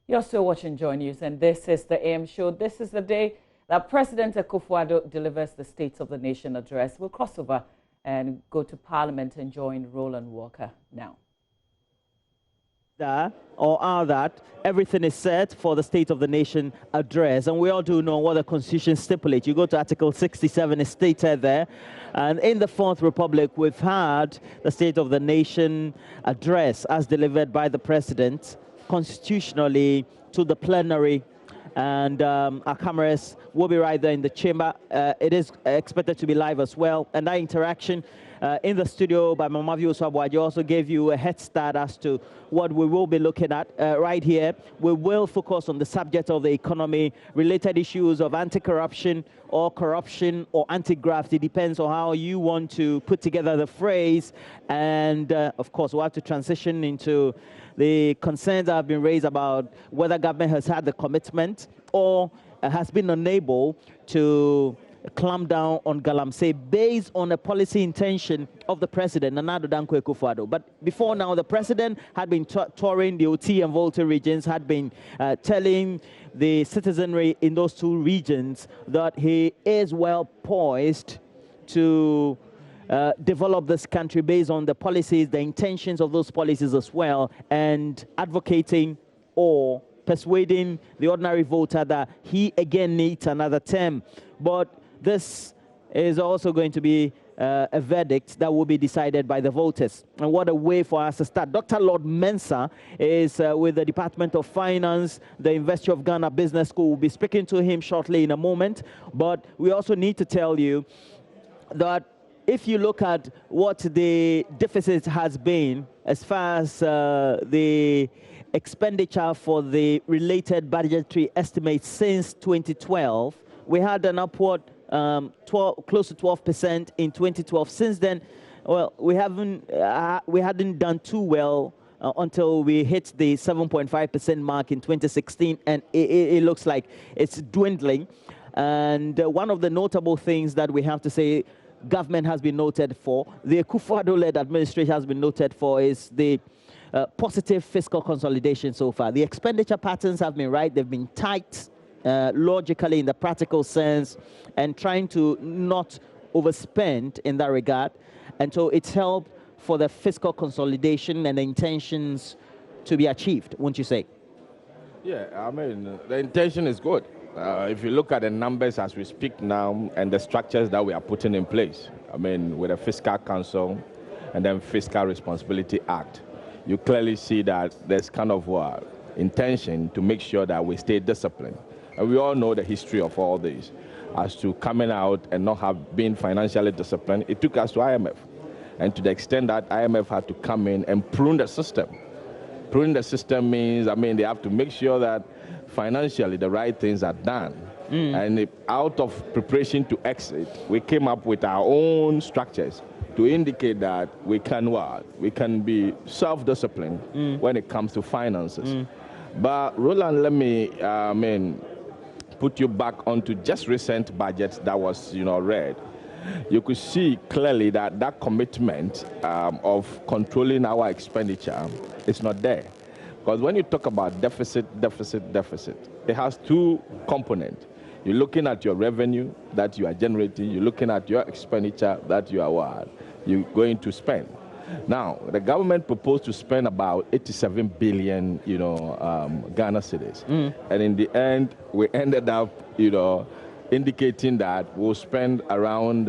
You're still watching Joy News, and this is the AM show. This is the day that President Akufo-Addo delivers the State of the Nation address. We'll cross over and go to Parliament and join Roland Walker now. Everything is set for the State of the Nation address, and we all do know what the Constitution stipulates. You go to Article 67, it's stated there, and in the Fourth Republic, we've had the State of the Nation address as delivered by the President constitutionally to the plenary, and our cameras will be right there in the chamber. It is expected to be live as well, and that interaction in the studio by Mama Vitus also gave you a head start as to what we will be looking at right here. We will focus on the subject of the economy, related issues of anti-corruption or corruption or anti-graft. It depends on how you want to put together the phrase. And of course, we'll have to transition into the concerns that have been raised about whether government has had the commitment or has been unable to clamp down on Galamsey based on a policy intention of the president, Nana Addo Dankwa Akufo-Addo. But before now, the president had been touring the OT and Volta regions, had been telling the citizenry in those two regions that he is well poised to develop this country based on the policies, the intentions of those policies as well, and advocating or persuading the ordinary voter that he again needs another term. But this is also going to be a verdict that will be decided by the voters. And what a way for us to start. Dr. Lord Mensah is with the Department of Finance, the University of Ghana Business School. We'll be speaking to him shortly in a moment. But we also need to tell you that if you look at what the deficit has been as far as the expenditure for the related budgetary estimates since 2012, we had an upward close to 12% in 2012. Since then, well, we hadn't done too well until we hit the 7.5% mark in 2016, and it looks like it's dwindling. And one of the notable things that we have to say government has been noted for, the Akufo-Addo-led administration has been noted for, is the positive fiscal consolidation so far. The expenditure patterns have been right, they've been tight, logically in the practical sense, and trying to not overspend in that regard. And so it's helped for the fiscal consolidation and the intentions to be achieved, won't you say? Yeah, I mean, the intention is good. If you look at the numbers as we speak now and the structures that we are putting in place, I mean, with the Fiscal Council and then Fiscal Responsibility Act, you clearly see that there's kind of intention to make sure that we stay disciplined. And we all know the history of all this. As to coming out and not have been financially disciplined, it took us to IMF. And to the extent that IMF had to come in and prune the system. Pruning the system means, I mean, they have to make sure that financially the right things are done. And out of preparation to exit, we came up with our own structures to indicate that we can be self-disciplined when it comes to finances. But Roland, let me put you back onto just recent budgets that was read. You could see clearly that that commitment of controlling our expenditure is not there. Because when you talk about deficit, it has two components. You're looking at your revenue that you are generating, you're looking at your expenditure that you're going to spend. Now, the government proposed to spend about 87 billion, Ghana cedis. And in the end, we ended up, indicating that we'll spend around,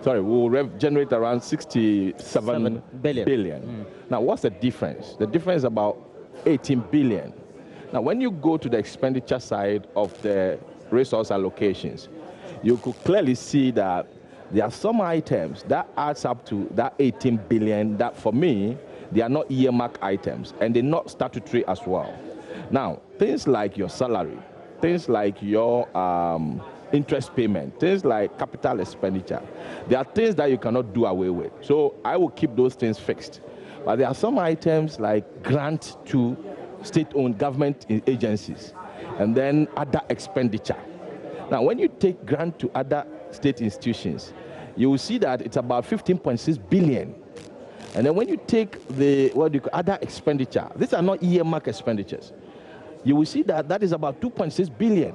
we'll generate around 67 billion. Now, what's the difference? The difference is about 18 billion. Now, when you go to the expenditure side of the resource allocations, you could clearly see that there are some items that adds up to that 18 billion that, for me, they are not earmark items, and they're not statutory as well. Now, things like your salary, things like your interest payment, things like capital expenditure, there are things that you cannot do away with. So I will keep those things fixed. But there are some items like grant to state-owned government agencies, and then other expenditure. Now, when you take grant to other state institutions, you will see that it's about 15.6 billion. And then when you take the other expenditure, these are not earmark expenditures. you will see that that is about 2.6 billion.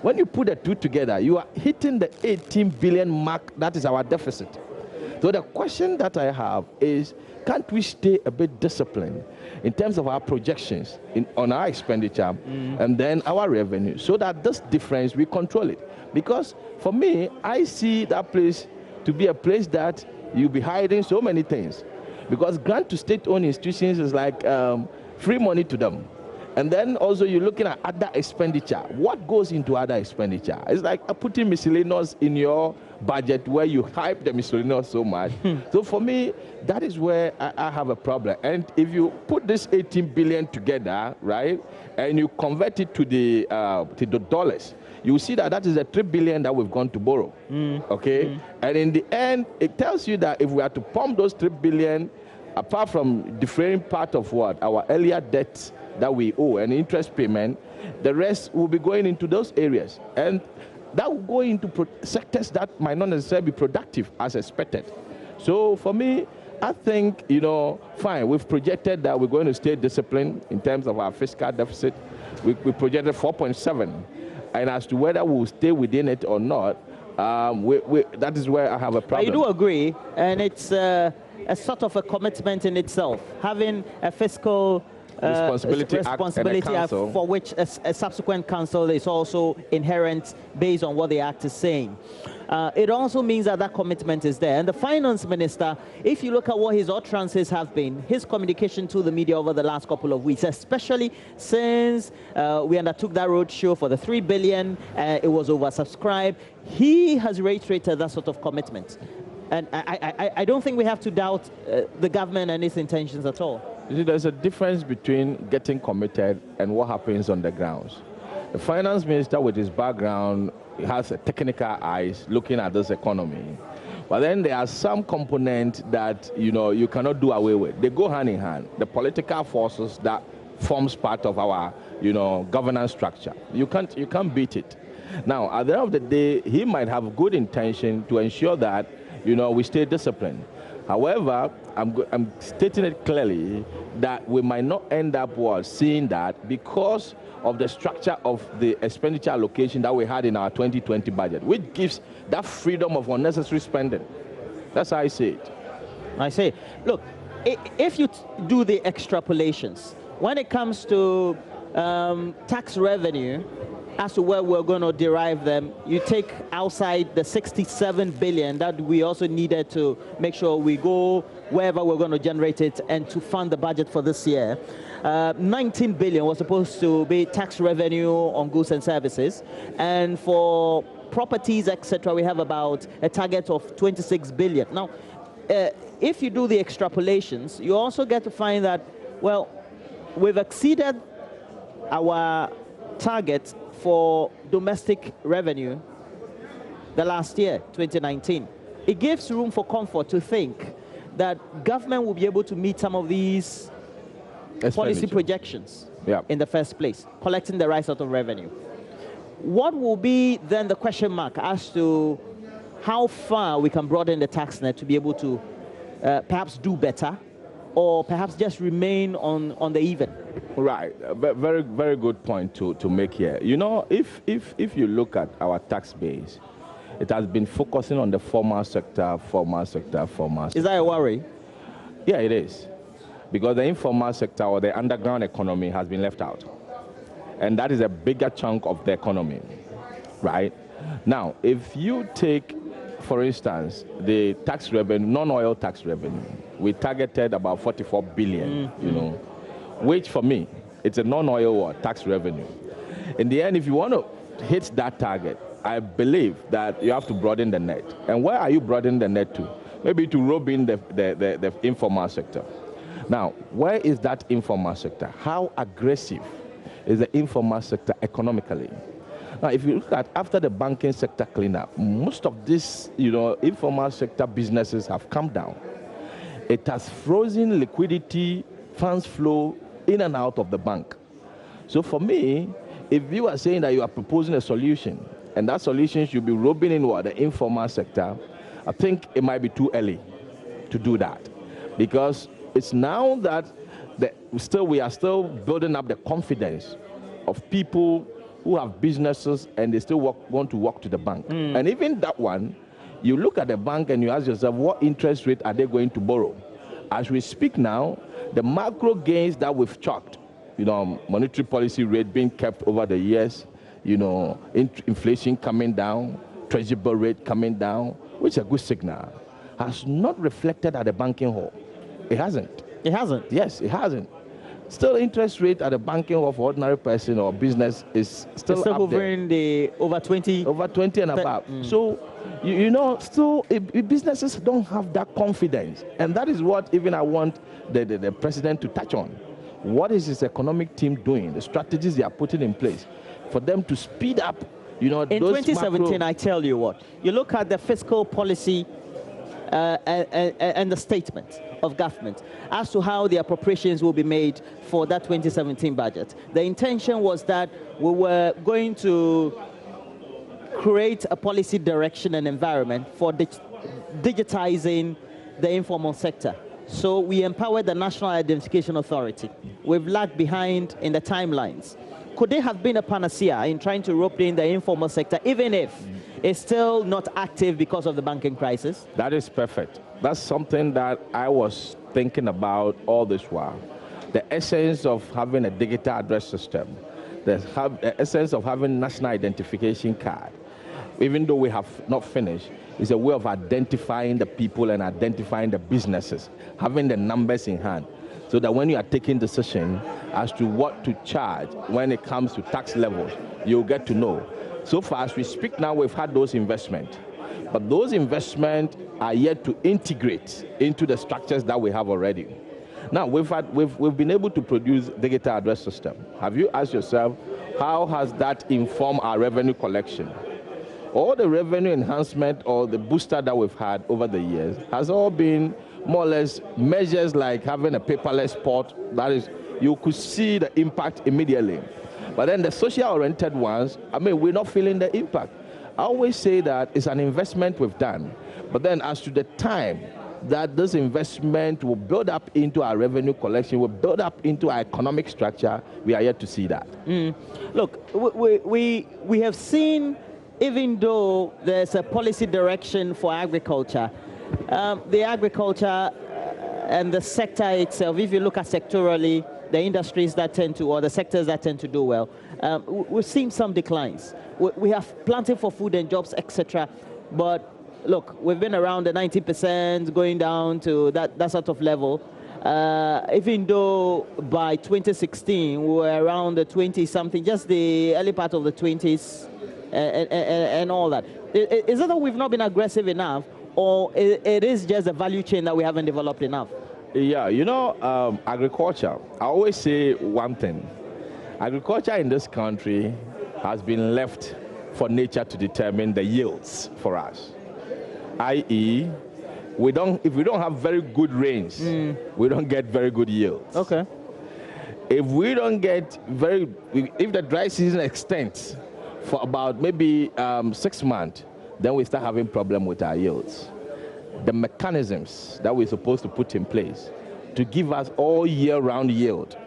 When you put the two together, you are hitting the 18 billion mark. That is our deficit. So the question that I have is, can't we stay a bit disciplined in terms of our projections on our expenditure and then our revenue, so that this difference, we control it? Because for me, I see that place to be a place that you'll be hiding so many things. Because grant to state-owned institutions is like free money to them. And then also you're looking at other expenditure. What goes into other expenditure? It's like putting miscellaneous in your budget where you hype the miscellaneous so much. So for me, that is where I have a problem. And if you put this 18 billion together, right, and you convert it to the dollars, you see that that is a 3 billion that we've gone to borrow. Okay? And in the end, it tells you that if we are to pump those 3 billion, apart from defraying part of what? Our earlier debts that we owe and interest payment, the rest will be going into those areas. And that will go into sectors that might not necessarily be productive as expected. So for me, I think, you know, fine, we've projected that we're going to stay disciplined in terms of our fiscal deficit. We projected 4.7. And as to whether we'll stay within it or not, that is where I have a problem. I do agree, and it's a sort of a commitment in itself, having a fiscal responsibility act for which a subsequent council is also inherent based on what the act is saying. It also means that that commitment is there. And the finance minister, if you look at what his utterances have been, his communication to the media over the last couple of weeks, especially since we undertook that roadshow for the 3 billion, it was oversubscribed, he has reiterated that sort of commitment. And I don't think we have to doubt the government and its intentions at all. You see, there's a difference between getting committed and what happens on the grounds. The finance minister, with his background, has a technical eyes looking at this economy. But then there are some components that, you know, you cannot do away with. They go hand in hand. The political forces that forms part of our, you know, governance structure. You can't beat it. Now, at the end of the day, he might have good intention to ensure that, you know, we stay disciplined. However, I'm stating it clearly that we might not end up seeing that because of the structure of the expenditure allocation that we had in our 2020 budget, which gives that freedom of unnecessary spending. That's how I see it. I say, look, if you do the extrapolations, when it comes to tax revenue, as to where we're going to derive them, you take outside the 67 billion that we also needed to make sure we go wherever we're going to generate it and to fund the budget for this year. 19 billion was supposed to be tax revenue on goods and services. And for properties, etc., we have about a target of 26 billion. Now, if you do the extrapolations, you also get to find that, well, we've exceeded our target for domestic revenue the last year, 2019. It gives room for comfort to think that government will be able to meet some of these policy projections in the first place, collecting the right sort of revenue. What will be then the question mark as to how far we can broaden the tax net to be able to perhaps do better, or perhaps just remain on the even? Right, very, very good point to make here. You know, if you look at our tax base, it has been focusing on the formal sector. Is that a worry? Yeah, it is. Because the informal sector or the underground economy has been left out. And that is a bigger chunk of the economy, right? Now, if you take, for instance, the tax revenue, non-oil tax revenue, we targeted about 44 billion, you know, which for me, it's a non-oil tax revenue. In the end, if you want to hit that target, I believe that you have to broaden the net. And where are you broadening the net to? Maybe to rope in the informal sector. Now, where is that informal sector? How aggressive is the informal sector economically? Now, if you look at after the banking sector cleanup, most of these, you know, informal sector businesses have come down. It has frozen liquidity, funds flow in and out of the bank. So for me, if you are saying that you are proposing a solution, and that solution should be roping in the informal sector, I think it might be too early to do that. Because it's now that we are still building up the confidence of people who have businesses and they still want to walk to the bank. And even that one, you look at the bank and you ask yourself, what interest rate are they going to borrow? As we speak now, the macro gains that we've chalked, monetary policy rate being kept over the years, inflation coming down, treasury bill rate coming down, which is a good signal, has not reflected at the banking hall. It hasn't. It hasn't? Yes, it hasn't. Still, interest rate at the banking hall for ordinary person or business is still up hovering the over 20. Over 20 and above. So, still businesses don't have that confidence. And that is what even I want the president to touch on. What is his economic team doing? The strategies they are putting in place for them to speed up, in those 2017, I tell you what, you look at the fiscal policy and the statement of government as to how the appropriations will be made for that 2017 budget. The intention was that we were going to create a policy direction and environment for digitizing the informal sector. So we empowered the National Identification Authority. We've lagged behind in the timelines. Could there have been a panacea in trying to rope in the informal sector, even if it's still not active because of the banking crisis? That is perfect. That's something that I was thinking about all this while. The essence of having a digital address system, the essence of having national identification card, even though we have not finished, is a way of identifying the people and identifying the businesses, having the numbers in hand, so that when you are taking decision as to what to charge when it comes to tax levels, you'll get to know. So far as we speak now, we've had those investments. But those investments are yet to integrate into the structures that we have already. Now, we've been able to produce digital address system. Have you asked yourself, how has that informed our revenue collection? All the revenue enhancement or the booster that we've had over the years has all been more or less measures like having a paperless port. That is, you could see the impact immediately. But then the social-oriented ones, we're not feeling the impact. I always say that it's an investment we've done. But then as to the time that this investment will build up into our revenue collection, will build up into our economic structure, we are yet to see that. Look, we have seen, even though there's a policy direction for agriculture, the agriculture and the sector itself, if you look at sectorally, the industries that tend to, or the sectors that tend to do well, we've seen some declines. We have planting for food and jobs, etc. But look, we've been around the 90%, going down to that sort of level. Even though by 2016, we were around the 20-something, just the early part of the 20s and all that. Is it that we've not been aggressive enough, or it is just a value chain that we haven't developed enough? Yeah, agriculture, I always say one thing. Agriculture in this country has been left for nature to determine the yields for us. I.e., if we don't have very good rains, we don't get very good yields. Okay. If we don't get if the dry season extends for about maybe 6 months, then we start having problem with our yields. The mechanisms that we're supposed to put in place to give us all year-round yield,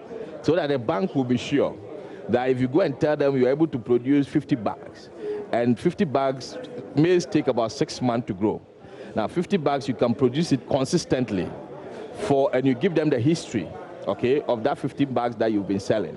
so that the bank will be sure that if you go and tell them you're able to produce 50 bags, and 50 bags may take about 6 months to grow. Now, 50 bags, you can produce it consistently and you give them the history, okay, of that 50 bags that you've been selling.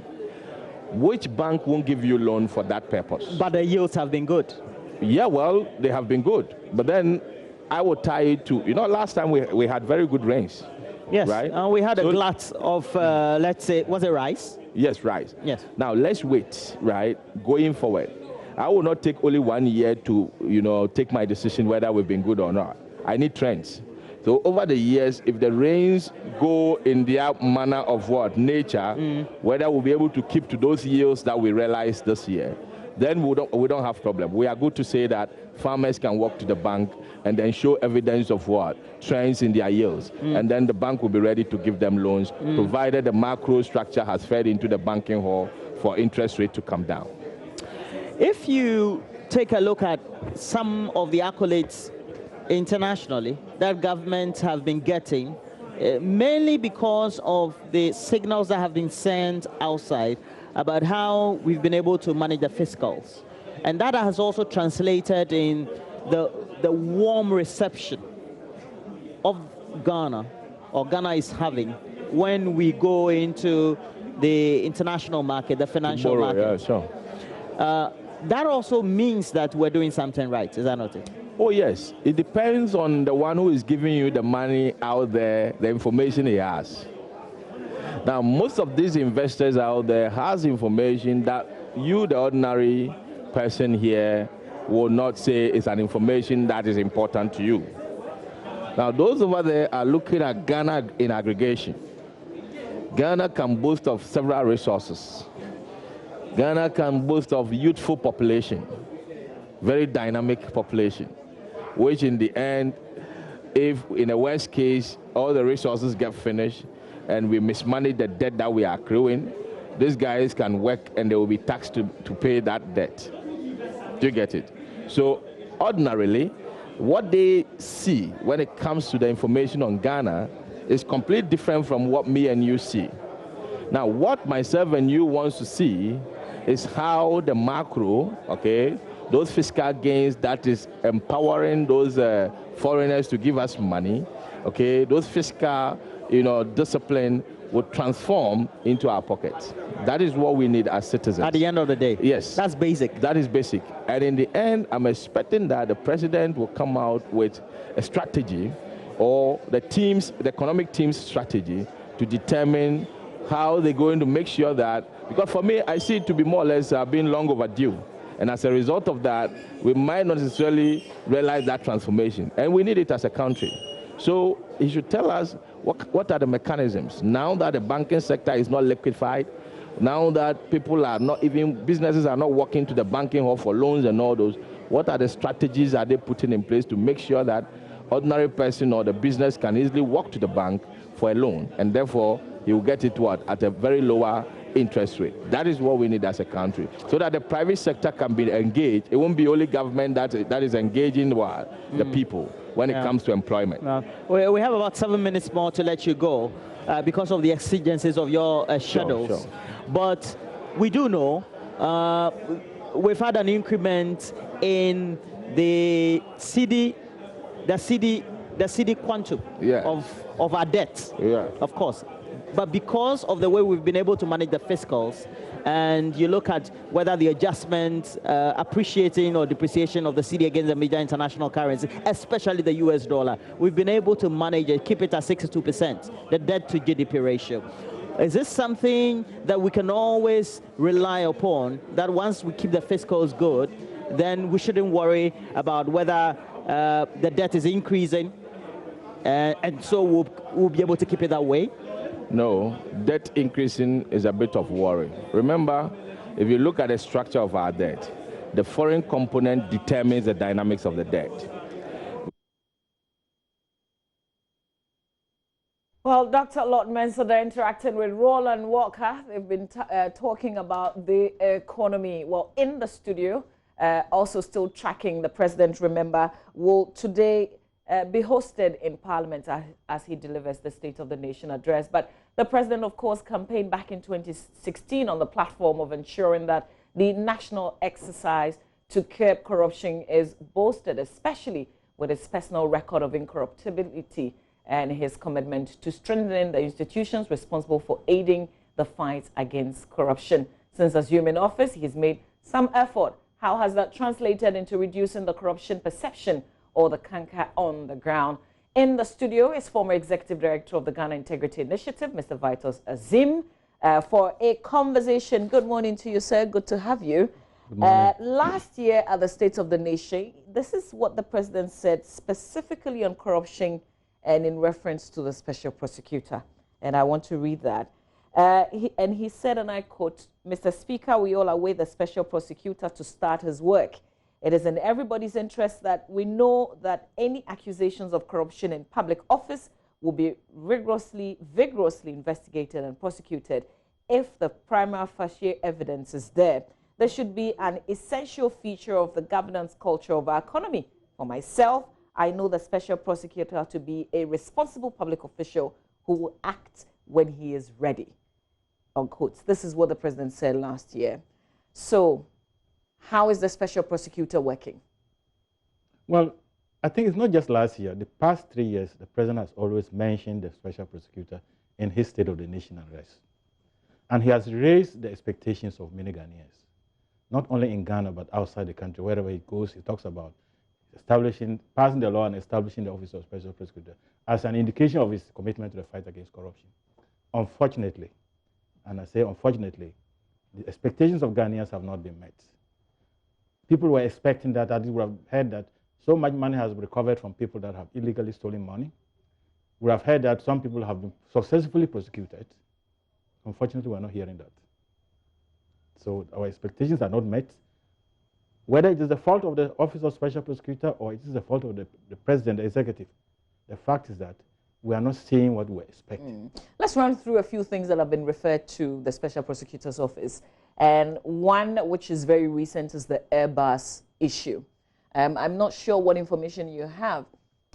Which bank won't give you a loan for that purpose? But the yields have been good. Yeah, well, they have been good. But then I would tie it to, last time we had very good rains. Yes, right? We had a glut of, let's say, was it rice? Yes, rice. Yes. Now, let's wait, right, going forward. I will not take only 1 year to, take my decision whether we've been good or not. I need trends. So over the years, if the rains go in their manner of nature, whether we'll be able to keep to those yields that we realized this year, then we don't have problem. We are good to say that farmers can walk to the bank and then show evidence of trends in their yields. And then the bank will be ready to give them loans, provided the macro structure has fed into the banking hall for interest rate to come down. If you take a look at some of the accolades internationally that governments have been getting, mainly because of the signals that have been sent outside, about how we've been able to manage the fiscals. And that has also translated in the warm reception of Ghana, or Ghana is having, when we go into the international market, the financial market. Yeah, sure. That also means that we're doing something right, is that not it? Oh, yes. It depends on the one who is giving you the money out there, the information he has. Now, most of these investors out there has information that you, the ordinary person here, will not say is an information that is important to you. Now, those over there are looking at Ghana in aggregation. Ghana can boast of several resources. Ghana can boast of youthful population, very dynamic population, which in the end, if in a worst case, all the resources get finished and we mismanage the debt that we are accruing, these guys can work and they will be taxed to pay that debt. Do you get it? So ordinarily, what they see when it comes to the information on Ghana is completely different from what me and you see. Now, what myself and you wants to see is how the macro, okay, those fiscal gains that is empowering those foreigners to give us money, okay, those fiscal, discipline will transform into our pockets. That is what we need as citizens. At the end of the day. Yes. That's basic. That is basic. And in the end, I'm expecting that the president will come out with a strategy, or the economic team's strategy, to determine how they're going to make sure that, because for me, I see it to be more or less being long overdue. And as a result of that, we might not necessarily realize that transformation. And we need it as a country. So he should tell us what are the mechanisms. Now that the banking sector is not liquefied, now that businesses are not walking to the banking hall for loans and all those, what are the strategies are they putting in place to make sure that ordinary person or the business can easily walk to the bank for a loan, and therefore he will get it at a very lower interest rate. That is what we need as a country, so that the private sector can be engaged. It won't be only government that is engaging the people when it comes to employment. We have about 7 minutes more to let you go because of the exigencies of your schedules. Sure. But we do know we've had an increment in the CD quantum of our debt, of course. But because of the way we've been able to manage the fiscals, and you look at whether the adjustment, appreciating or depreciation of the CD against the major international currency, especially the US dollar, we've been able to manage it, keep it at 62%, the debt to GDP ratio. Is this something that we can always rely upon, that once we keep the fiscals good, then we shouldn't worry about whether the debt is increasing, and so we'll be able to keep it that way? No, debt increasing is a bit of worry. Remember, if you look at the structure of our debt, the foreign component determines the dynamics of the debt. Well, Dr. Lord Mensah interacting with Roland Walker. They've been talking about the economy. Well, in the studio, also still tracking, the president, remember, will today be hosted in Parliament as he delivers the State of the Nation address. But the president, of course, campaigned back in 2016 on the platform of ensuring that the national exercise to curb corruption is boosted, especially with his personal record of incorruptibility and his commitment to strengthening the institutions responsible for aiding the fight against corruption. Since assuming office, he's made some effort. How has that translated into reducing the corruption perception or the canker on the ground? In the studio is former Executive Director of the Ghana Integrity Initiative, Mr. Vitus Azeem, for a conversation. Good morning to you, sir. Good to have you. Good morning. Last year at the State of the Nation, this is what the president said specifically on corruption and in reference to the special prosecutor. And I want to read that. He said, and I quote, "Mr. Speaker, we all await the special prosecutor to start his work. It is in everybody's interest that we know that any accusations of corruption in public office will be vigorously investigated and prosecuted. If the prima facie evidence is there, there should be an essential feature of the governance culture of our economy. For myself, I know the special prosecutor to be a responsible public official who will act when he is ready." unquote. This is what the president said last year. So how is the special prosecutor working? Well, I think it's not just last year. The past 3 years, the president has always mentioned the special prosecutor in his State of the Nation address. And he has raised the expectations of many Ghanaians, not only in Ghana, but outside the country. Wherever he goes, he talks about passing the law and establishing the Office of Special Prosecutor as an indication of his commitment to the fight against corruption. Unfortunately, and I say unfortunately, the expectations of Ghanaians have not been met. People were expecting that, we would have heard that so much money has been recovered from people that have illegally stolen money. We have heard that some people have been successfully prosecuted. Unfortunately, we're not hearing that. So our expectations are not met. Whether it is the fault of the Office of Special Prosecutor or it is the fault of the President, the Executive, the fact is that we are not seeing what we're expecting. Let's run through a few things that have been referred to the Special Prosecutor's Office. And one which is very recent is the Airbus issue. I'm not sure what information you have,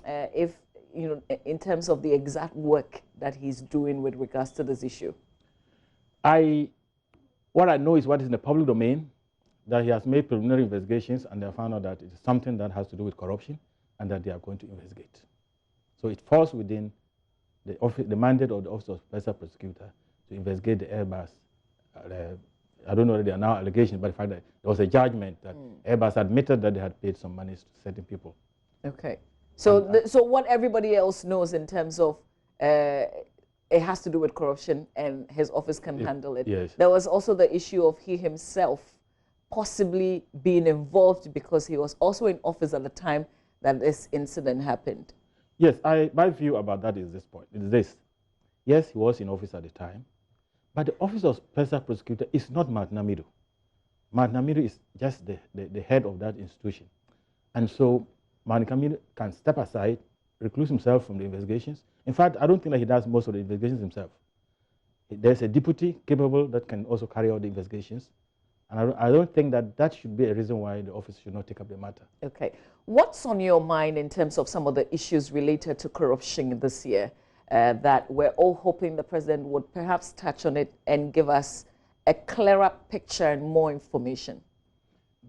if you know, in terms of the exact work that he's doing with regards to this issue. What I know is what is in the public domain, that he has made preliminary investigations and they have found out that it is something that has to do with corruption and that they are going to investigate. So it falls within the mandate of the Office of Special Prosecutor to investigate the Airbus. I don't know whether there are now allegations, but the fact that there was a judgment that Airbus admitted that they had paid some money to certain people. Okay. So, so what everybody else knows in terms of it has to do with corruption and his office can handle it. Yes. There was also the issue of he himself possibly being involved because he was also in office at the time that this incident happened. Yes, my view about that is this. Yes, he was in office at the time, but the Office of Special Prosecutor is not Martinamido. Martinamido is just the head of that institution. And so Martinamido can step aside, recluse himself from the investigations. In fact, I don't think that he does most of the investigations himself. There's a deputy capable that can also carry out the investigations. And I don't think that that should be a reason why the office should not take up the matter. Okay. What's on your mind in terms of some of the issues related to corruption this year that we're all hoping the president would perhaps touch on it and give us a clearer picture and more information?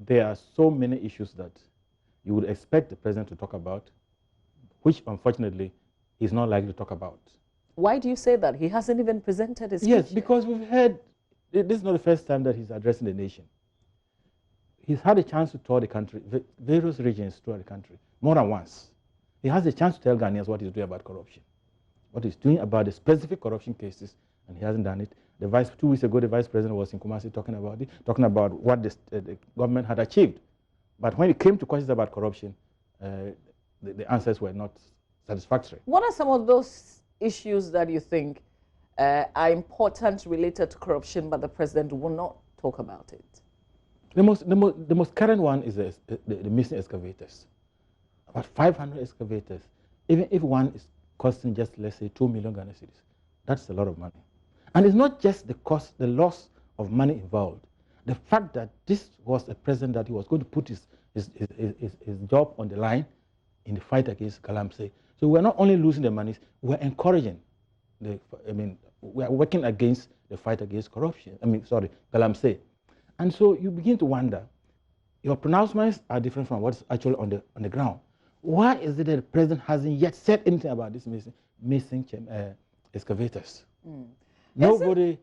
There are so many issues that you would expect the president to talk about, which unfortunately he's not likely to talk about. Why do you say that? He hasn't even presented his speech Yes, yet. because we've heard, this is not the first time that he's addressing the nation. He's had a chance to tour the country, various regions throughout the country, more than once. He has a chance to tell Ghanaians what he's doing about corruption, what he's doing about the specific corruption cases, and he hasn't done it. 2 weeks ago, the vice president was in Kumasi talking about it, talking about what the government had achieved. But when it came to questions about corruption, the answers were not satisfactory. What are some of those issues that you think are important related to corruption, but the president will not talk about it? The most current one is the missing excavators. About 500 excavators. Even if one is costing just, let's say, 2 million Ghana cedis, that's a lot of money. And it's not just the cost, the loss of money involved. The fact that this was a president that he was going to put his job on the line in the fight against Galamsey. So we're not only losing the money, we're encouraging we are working against the fight against corruption. Galamsey. And so you begin to wonder, your pronouncements are different from what's actually on the ground. Why is it that the president hasn't yet said anything about this missing excavators? Nobody,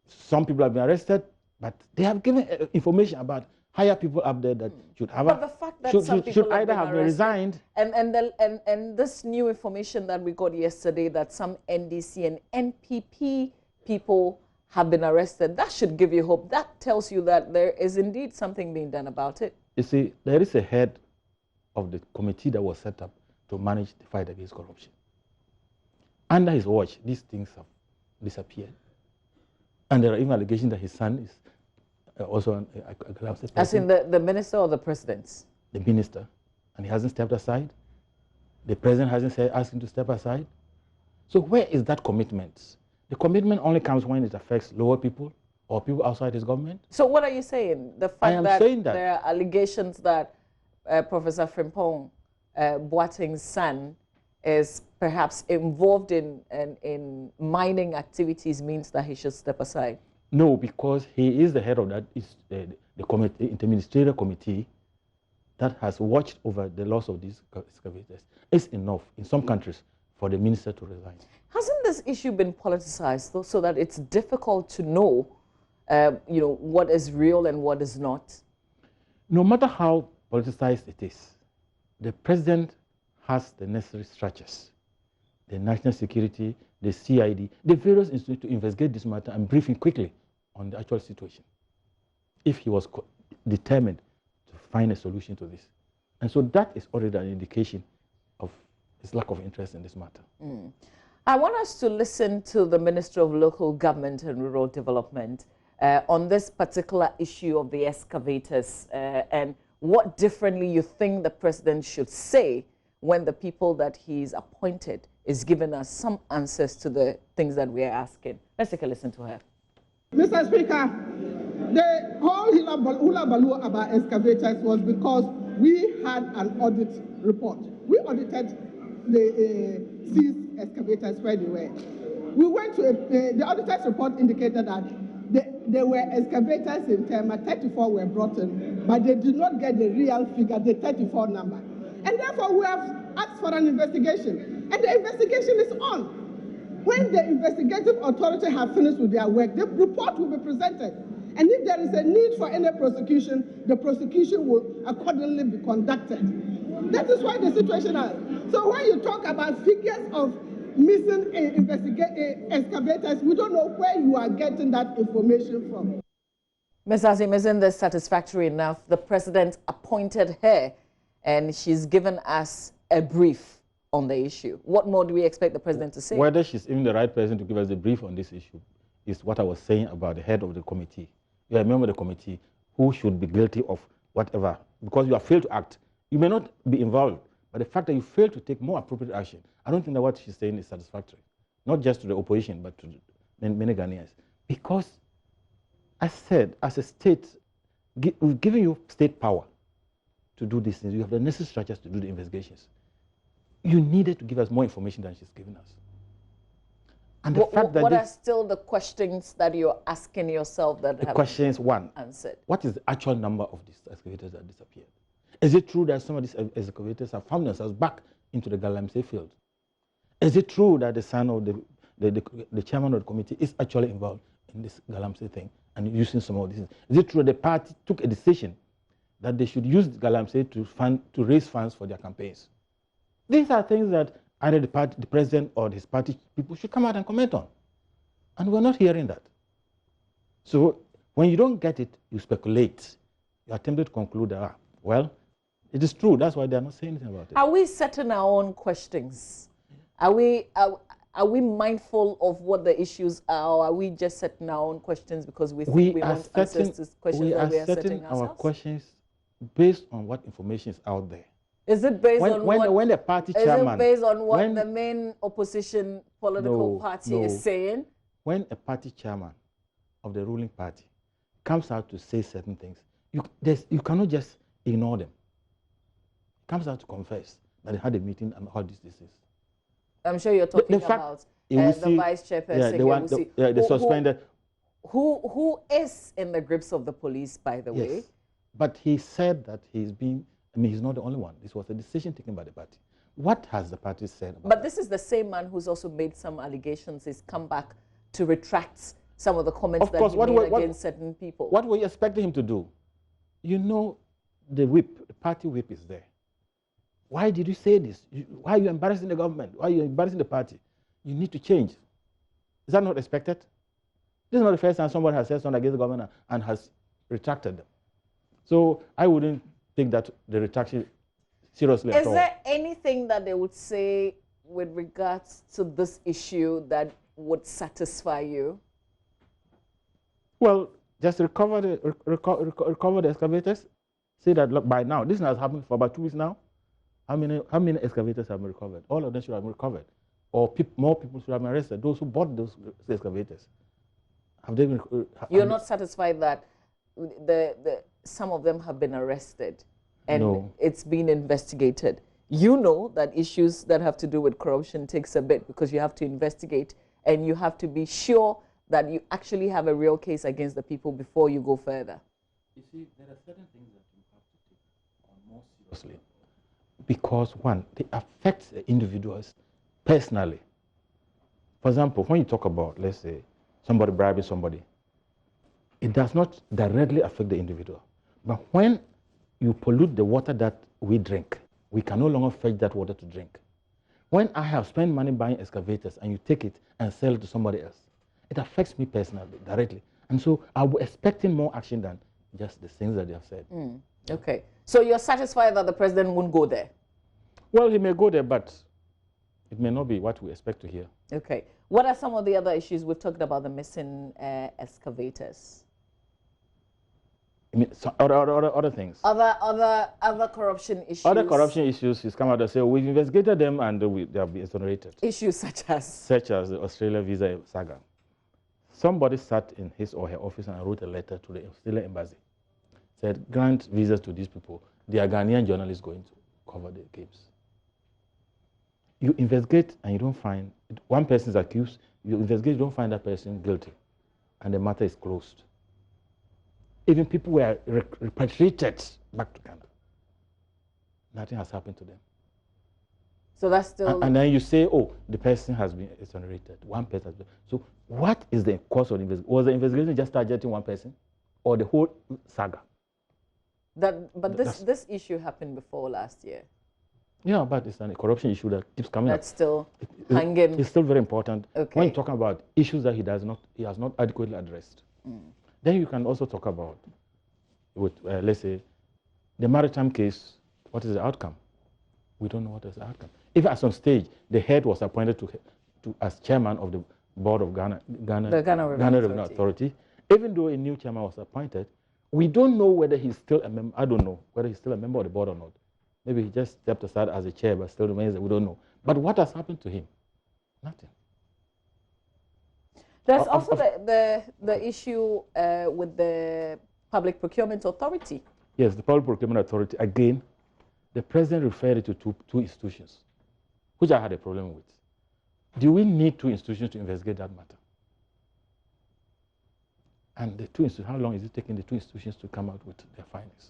some people have been arrested, but they have given information about higher people up there that should have but the fact that should either have been resigned. And this new information that we got yesterday that some NDC and NPP people have been arrested, that should give you hope. That tells you that there is indeed something being done about it. You see, there is a head of the committee that was set up to manage the fight against corruption. Under his watch, these things have disappeared. And there are even allegations that his son is also a collapsed person. As in the minister or the president? The minister. And he hasn't stepped aside. The president hasn't asked him to step aside. So where is that commitment? The commitment only comes when it affects lower people or people outside his government. So what are you saying? The fact that there are allegations that Professor Frimpong Boateng's son is perhaps involved in mining activities means that he should step aside? No, because he is the head of that the committee, interministerial committee that has watched over the loss of these excavators. It's enough in some countries for the minister to resign. Hasn't this issue been politicized, though, so that it's difficult to know, what is real and what is not? No matter how politicized it is, the president has the necessary structures, the national security, the CID, the various institutions to investigate this matter and brief him quickly on the actual situation, if he was determined to find a solution to this. And so that is already an indication of his lack of interest in this matter. I want us to listen to the Minister of Local Government and Rural Development on this particular issue of the excavators and what differently you think the president should say when the people that he's appointed is giving us some answers to the things that we are asking. Let's take a listen to her. Mr. Speaker, the whole hula baloo about excavators was because we had an audit report. We audited the seized excavators where they were. We went to the auditor's report indicated that there were excavators in Tema, 34 were brought in, but they did not get the real figure, the 34 number. And therefore, we have asked for an investigation, and the investigation is on. When the investigative authority have finished with their work, the report will be presented. And if there is a need for any prosecution, the prosecution will accordingly be conducted. That is why the situation is. So when you talk about figures of missing excavators, we don't know where you are getting that information from. Ms. Azeem, isn't this satisfactory enough? The president appointed her and she's given us a brief on the issue. What more do we expect the president to say? Whether she's even the right person to give us the brief on this issue is what I was saying about the head of the committee. You are a member of the committee who should be guilty of whatever. Because you have failed to act. You may not be involved, but the fact that you failed to take more appropriate action, I don't think that what she's saying is satisfactory. Not just to the opposition, but to many Ghanaians. Because, as said, as a state, we've given you state power to do these things. You have the necessary structures to do the investigations. You needed to give us more information than she's given us. And the fact that what are still the questions that you're asking yourself that have questions one answered? What is the actual number of these excavators that disappeared? Is it true that some of these excavators have found themselves back into the Galamsey field? Is it true that the son of the chairman of the committee is actually involved in this Galamsey thing and using some of these things? Is it true that the party took a decision that they should use Galamsey to raise funds for their campaigns? These are things that either the president or his party people should come out and comment on. And we're not hearing that. So when you don't get it, you speculate. You are tempted to conclude that, well, it is true. That's why they're not saying anything about it. Are we setting our own questions? Are we mindful of what the issues are, or are we just setting our own questions because we think we want answers to questions that we are setting ourselves? Our questions based on what information is out there. Is it based on when the party chairman? Is it based on what the main opposition political party is saying? When a party chairman of the ruling party comes out to say certain things, you cannot just ignore them. He comes out to confess that they had a meeting and all this is. I'm sure you're talking about the vice chairperson. The suspended. Who is in the grips of the police, by the way? But he said that he's not the only one. This was a decision taken by the party. What has the party said about this is the same man who's also made some allegations. He's come back to retract some of the comments that he made against certain people. What were you expecting him to do? You know, the party whip is there. Why did you say this? Why are you embarrassing the government? Why are you embarrassing the party? You need to change. Is that not expected? This is not the first time somebody has said something against the government and has retracted them. So I wouldn't take that the retraction seriously at all. Is there anything that they would say with regards to this issue that would satisfy you? Well, just recover the excavators. Say that look, by now, this has happened for about 2 weeks now. How many excavators have been recovered? All of them should have been recovered. Or more people should have been arrested. Those who bought those excavators. Have they been, You're not satisfied that some of them have been arrested and it's been investigated. You know that issues that have to do with corruption takes a bit because you have to investigate and you have to be sure that you actually have a real case against the people before you go further. You see, there are certain things that you have to take on more seriously because, one, they affect the individuals personally. For example, when you talk about, let's say, somebody bribing somebody, it does not directly affect the individual. But when you pollute the water that we drink, we can no longer fetch that water to drink. When I have spent money buying excavators and you take it and sell it to somebody else, it affects me personally, directly. And so I was expecting more action than just the things that they have said. Okay. So you're satisfied that the president won't go there? Well, he may go there, but it may not be what we expect to hear. Okay. What are some of the other issues? We've talked about the missing excavators. I mean, so other things. Other corruption issues. Other corruption issues is come out and say, we've investigated them and they have been exonerated. Issues such as? Such as the Australia visa saga. Somebody sat in his or her office and wrote a letter to the Australian embassy. Said, grant visas to these people. They are Ghanaian journalists going to cover the games. You investigate and you don't find, one person is accused, you investigate, you don't find that person guilty. And the matter is closed. Even people were repatriated back to Ghana. Nothing has happened to them. So that's still... And then you say, oh, the person has been exonerated. One person has been... So what is the cause of the investigation? Was the investigation just targeting one person? Or the whole saga? But this issue happened before last year. Yeah, but it's a corruption issue that keeps coming That's up. still hanging. It's still very important. Okay. When you talk about issues that he has not adequately addressed. Then you can also talk about, with, let's say, the maritime case, what is the outcome? We don't know what is the outcome. If at some stage the head was appointed as chairman of the board of Ghana Revenue Authority, even though a new chairman was appointed, we don't know whether he's still a member. I don't know whether he's still a member of the board or not. Maybe he just stepped aside as a chair, but still remains. We don't know. But what has happened to him? Nothing. There's also the issue with the Public Procurement Authority. Yes, the Public Procurement Authority, again, the president referred it to two institutions, which I had a problem with. Do we need two institutions to investigate that matter? And the two institutions, how long is it taking the two institutions to come out with their findings?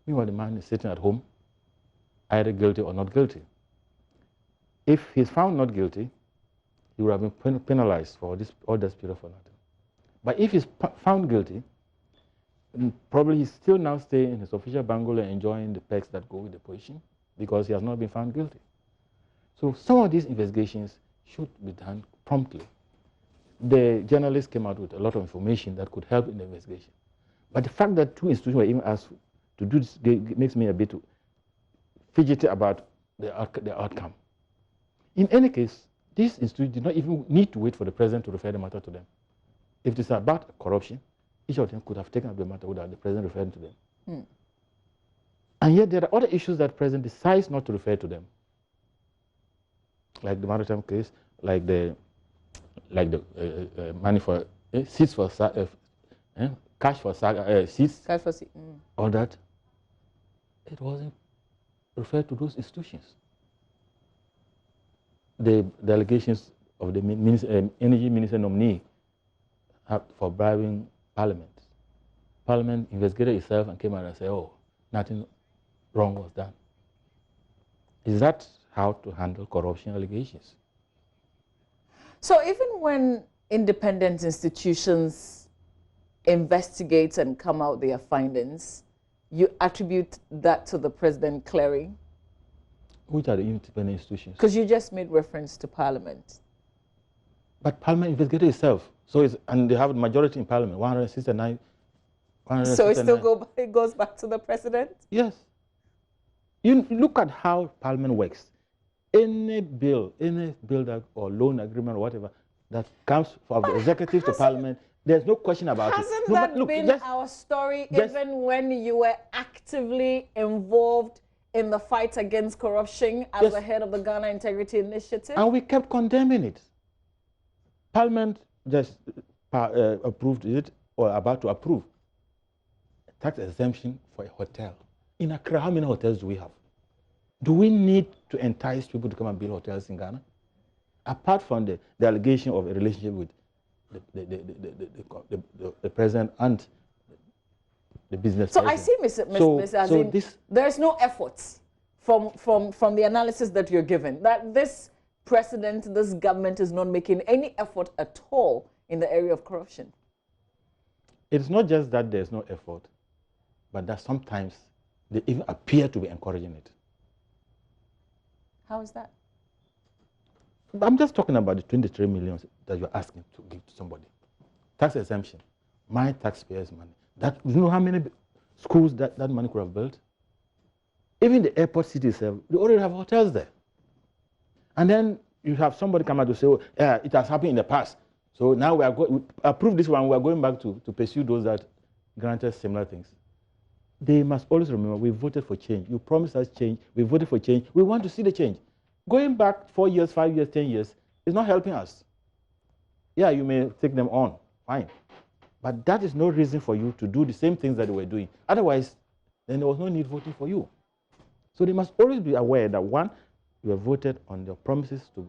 Meanwhile, the man is sitting at home, either guilty or not guilty. If he's found not guilty, he would have been penalized for all this period for nothing. But if he's found guilty, probably he's still now staying in his official bungalow and enjoying the perks that go with the position because he has not been found guilty. So some of these investigations should be done promptly. The journalists came out with a lot of information that could help in the investigation. But the fact that two institutions were even asked to do this makes me a bit fidgety about the outcome. In any case, these institutions did not even need to wait for the president to refer the matter to them. If it is about corruption, each of them could have taken up the matter without the president referring to them. And yet there are other issues that the president decides not to refer to them, like the maritime case, like the money for seats for cash for seats, all that. It wasn't referred to those institutions. The allegations of the energy minister nominee for bribing Parliament. Parliament investigated itself and came out and said, oh, nothing wrong was done. Is that how to handle corruption allegations? So even when independent institutions investigate and come out their findings, you attribute that to the president clearing? Which are the independent institutions? Because you just made reference to Parliament. But Parliament investigated itself. So and they have a majority in Parliament, 169. So it goes back to the president? Yes. You look at how Parliament works. Any bill that, or loan agreement or whatever that comes from the executive to Parliament, there's no question about it. Hasn't that been our story even when you were actively involved in the fight against corruption as the head of the Ghana Integrity Initiative? And we kept condemning it. Parliament just approved it, or about to approve, tax exemption for a hotel. In Accra, how many hotels do we have? Do we need to entice people to come and build hotels in Ghana? Apart from the allegation of a relationship with the president and the business So president. I see, Mr. Azeem, there's no efforts from the analysis that you're given, that this president, this government is not making any effort at all in the area of corruption. It's not just that there's no effort, but that sometimes they even appear to be encouraging it. How is that? I'm just talking about the 23 million that you're asking to give to somebody. Tax exemption, my taxpayers' money. That, you know how many schools that money could have built? Even the airport city itself, they already have hotels there. And then you have somebody come out to say, oh, yeah, it has happened in the past. So now we approve this one, we are going back to pursue those that granted similar things. They must always remember, we voted for change. You promised us change, we voted for change. We want to see the change. Going back 4 years, 5 years, 10 years is not helping us. Yeah, you may take them on, fine. But that is no reason for you to do the same things that they were doing. Otherwise, then there was no need voting for you. So they must always be aware that, one, you have voted on your promises to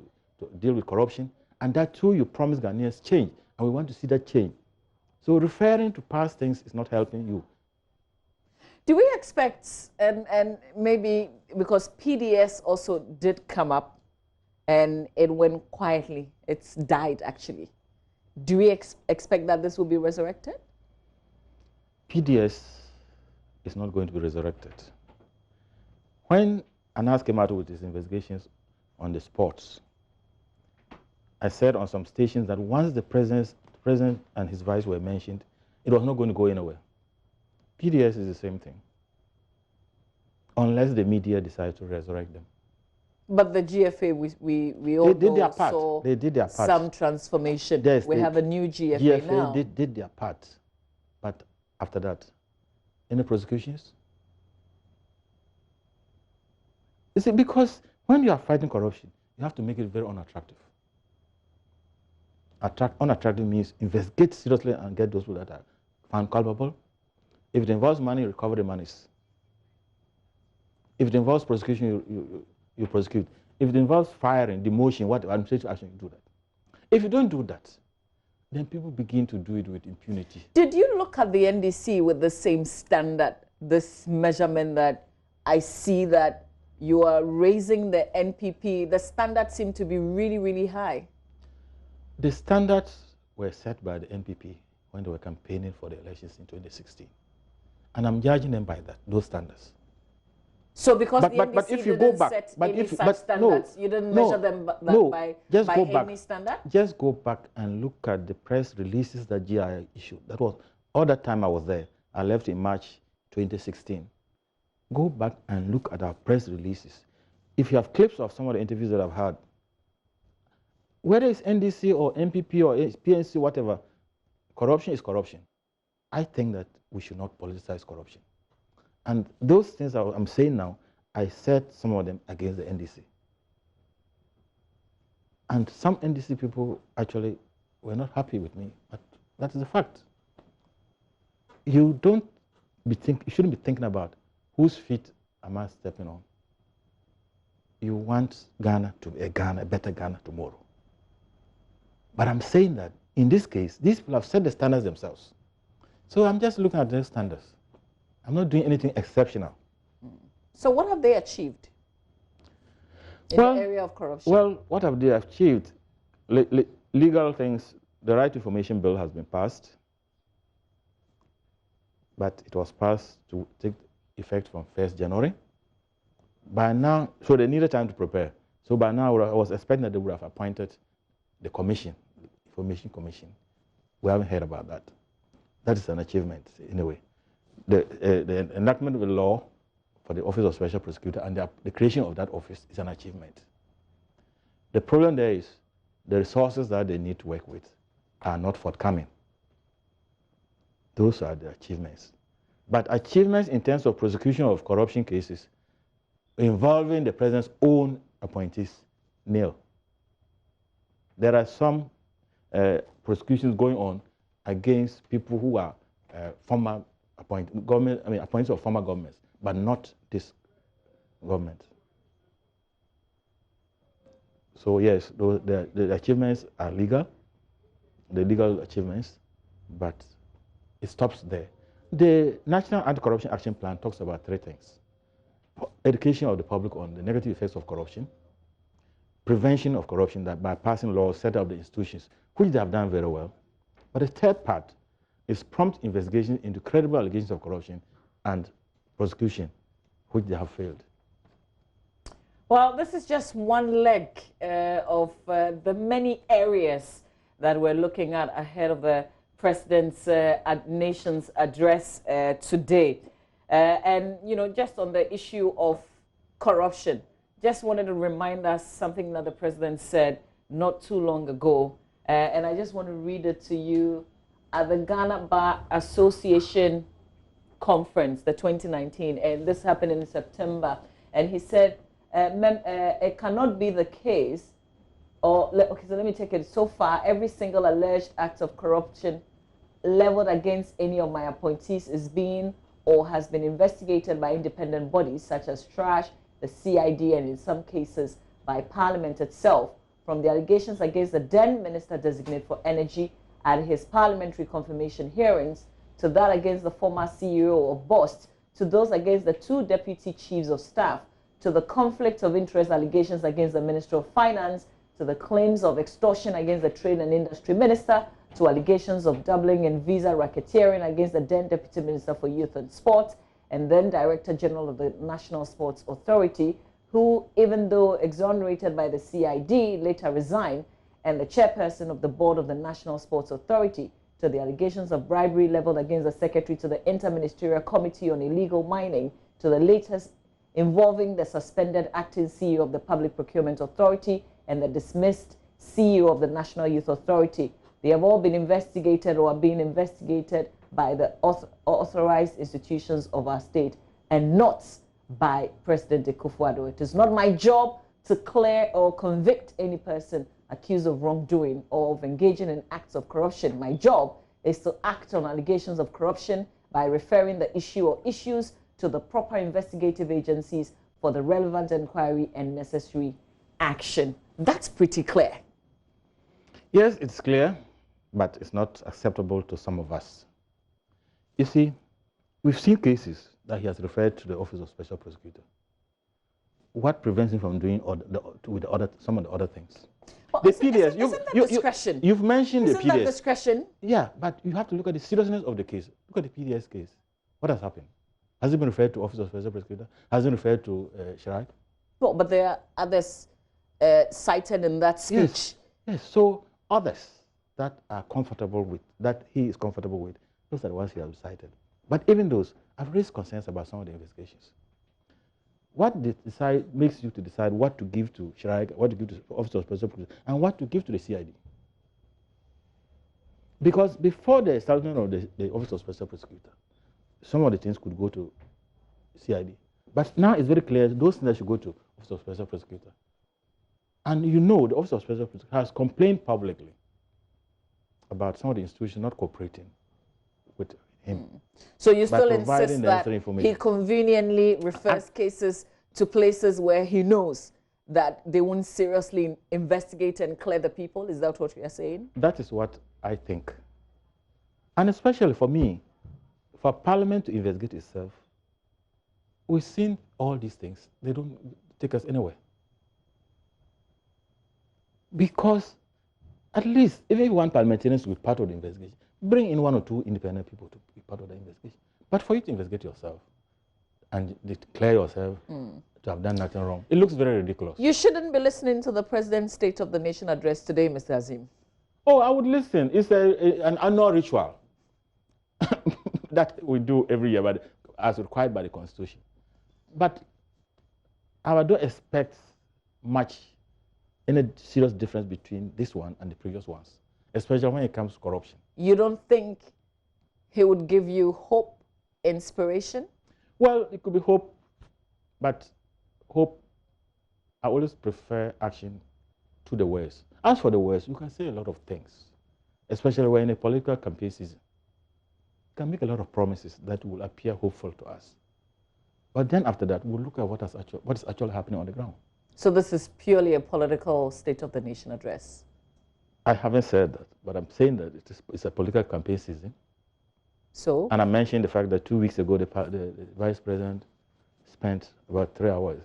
deal with corruption, and that, two, you promised Ghanaians change, and we want to see that change. So referring to past things is not helping you. Do we expect, and maybe because PDS also did come up and it went quietly, it's died actually. Do we expect that this will be resurrected? PDS is not going to be resurrected. When Anas came out with his investigations on the sports, I said on some stations that once the president and his vice were mentioned, it was not going to go anywhere. PDS is the same thing, unless the media decide to resurrect them. But the GFA, we all did their part. saw they did their part. Some transformation. Yes, we have a new GFA now. They did their part. But after that, any prosecutions? You see, because when you are fighting corruption, you have to make it very unattractive. Unattractive means investigate seriously and get those people that are found culpable. If it involves money, recover the monies. If it involves prosecution, you prosecute. If it involves firing, demotion, what administrative action, you do that. If you don't do that, then people begin to do it with impunity. Did you look at the NDC with the same standard, this measurement that I see that you are raising the NPP? The standards seem to be really, really high. The standards were set by the NPP when they were campaigning for the elections in 2016. And I'm judging them by those standards. So because the NDC didn't set any such standards, you didn't measure them by any standard? Just go back and look at the press releases that GI issued. That was all that time I was there. I left in March 2016. Go back and look at our press releases. If you have clips of some of the interviews that I've had, whether it's NDC or NPP or PNC, whatever, corruption is corruption. I think that we should not politicize corruption. And those things I'm saying now, I said some of them against the NDC. And some NDC people actually were not happy with me, but that is a fact. You shouldn't be thinking about whose feet am I stepping on. You want Ghana to be a better Ghana tomorrow. But I'm saying that in this case, these people have set the standards themselves. So I'm just looking at their standards. I'm not doing anything exceptional. So what have they achieved in the area of corruption? Well, what have they achieved? Legal things, the Right to Information Bill has been passed, but it was passed to take effect from 1st January. By now, so they needed time to prepare. So by now, I was expecting that they would have appointed the commission, Information Commission. We haven't heard about that. That is an achievement, in a way. The enactment of the law for the Office of Special Prosecutor and the creation of that office is an achievement. The problem there is the resources that they need to work with are not forthcoming. Those are the achievements. But achievements in terms of prosecution of corruption cases involving the president's own appointees, nil. There are some prosecutions going on against people who are former appointees of former governments, but not this government. So yes, the achievements are legal, the legal achievements, but it stops there. The National Anti-Corruption Action Plan talks about 3 things. Education of the public on the negative effects of corruption, prevention of corruption that by passing laws, set up the institutions, which they have done very well. But the third part is prompt investigation into credible allegations of corruption and prosecution, which they have failed. Well, this is just one leg of the many areas that we're looking at ahead of the President's nation's address today. And, you know, just on the issue of corruption, just wanted to remind us something that the President said not too long ago. And I just want to read it to you. At the Ghana Bar Association conference, the 2019, and this happened in September, and he said, it cannot be the case, okay, so let me take it. So far, every single alleged act of corruption leveled against any of my appointees is being or has been investigated by independent bodies such as TRASH, the CID, and in some cases by Parliament itself, from the allegations against the then Minister Designate for Energy at his parliamentary confirmation hearings, to that against the former CEO of BOST, to those against the 2 deputy chiefs of staff, to the conflict of interest allegations against the Minister of Finance, to the claims of extortion against the Trade and Industry Minister, to allegations of doubling in visa racketeering against the then Deputy Minister for Youth and Sport, and then Director General of the National Sports Authority, who, even though exonerated by the CID, later resigned, and the chairperson of the board of the National Sports Authority, to the allegations of bribery leveled against the secretary to the Interministerial Committee on Illegal Mining, to the latest involving the suspended acting CEO of the Public Procurement Authority and the dismissed CEO of the National Youth Authority. They have all been investigated or are being investigated by the authorized institutions of our state and not by President Akufo-Addo. It is not my job to clear or convict any person accused of wrongdoing or of engaging in acts of corruption. My job is to act on allegations of corruption by referring the issue or issues to the proper investigative agencies for the relevant inquiry and necessary action. That's pretty clear. Yes, it's clear, but it's not acceptable to some of us. You see, we've seen cases that he has referred to the Office of Special Prosecutor. What prevents him from doing some of the other things? Well, The isn't PDS, that discretion? You've mentioned isn't the PDS. That discretion? Yeah, but you have to look at the seriousness of the case. Look at the PDS case. What has happened? Has it been referred to Office of Special Prosecutor? Has it been referred to Shirag? Well, but there are others cited in that speech. Yes. Yes, so others that are comfortable with, that he is comfortable with, those are the ones he has cited. But even those, I've raised concerns about some of the investigations. What makes you to decide what to give to Shirag, what to give to the Office of Special Prosecutor, and what to give to the CID? Because before the establishment of the Office of Special Prosecutor, some of the things could go to CID. But now it's very clear those things that should go to Office of Special Prosecutor. And you know the Office of Special Prosecutor has complained publicly about some of the institutions not cooperating with him. So you still insist that he conveniently refers cases to places where he knows that they won't seriously investigate and clear the people? Is that what you are saying? That is what I think. And especially for me, for Parliament to investigate itself, we've seen all these things. They don't take us anywhere. Because at least, if you want parliamentarians to be part of the investigation, bring in 1 or 2 independent people to be part of the investigation. But for you to investigate yourself and declare yourself to have done nothing wrong, it looks very ridiculous. You shouldn't be listening to the President's State of the Nation address today, Mr. Azeem. Oh, I would listen. It's an annual ritual that we do every year, but as required by the Constitution. But I don't expect any serious difference between this one and the previous ones, especially when it comes to corruption. You don't think he would give you hope, inspiration? Well, it could be hope, but hope, I always prefer action to the words. As for the words, you can say a lot of things, especially when in a political campaign season. You can make a lot of promises that will appear hopeful to us. But then after that, we'll look at what is actually happening on the ground. So this is purely a political State of the Nation address? I haven't said that, but I'm saying that it's a political campaign season. So? And I mentioned the fact that 2 weeks ago, the Vice President spent about 3 hours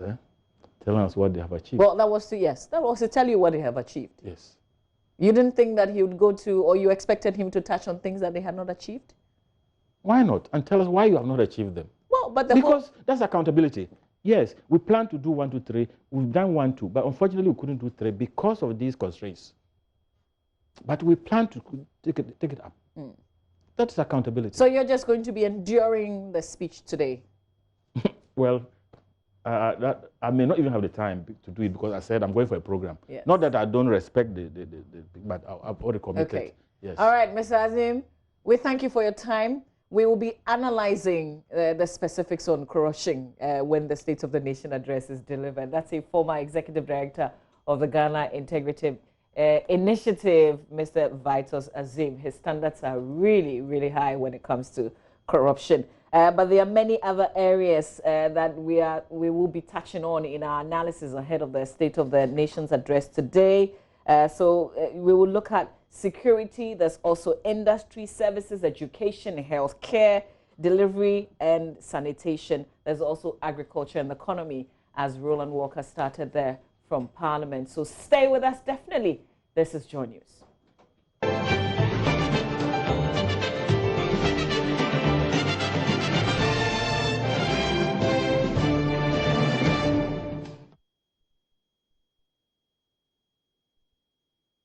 telling us what they have achieved. Well, that was to tell you what they have achieved. Yes. You didn't think that he would go to, or you expected him to touch on things that they had not achieved? Why not? And tell us why you have not achieved them. Well, but because that's accountability. Yes, we plan to do 1, 2, 3. We've done 1, 2, but unfortunately we couldn't do 3 because of these constraints. But we plan to take it up. That's accountability. So you're just going to be enduring the speech today? Well, I may not even have the time to do it because I said I'm going for a program. Yes. Not that I don't respect but I've already committed. Okay. Yes. All right, Mr. Azeem, we thank you for your time. We will be analyzing the specifics on corruption when the State of the Nation address is delivered. That's a former executive director of the Ghana Integrative Initiative, Mr. Vitus Azeem. His standards are really, really high when it comes to corruption. But there are many other areas that we will be touching on in our analysis ahead of the State of the Nation's address today. So we will look at security. There's also industry, services, education, healthcare, delivery, and sanitation. There's also agriculture and economy, as Roland Walker started there from Parliament. So stay with us, definitely. This is Joy News.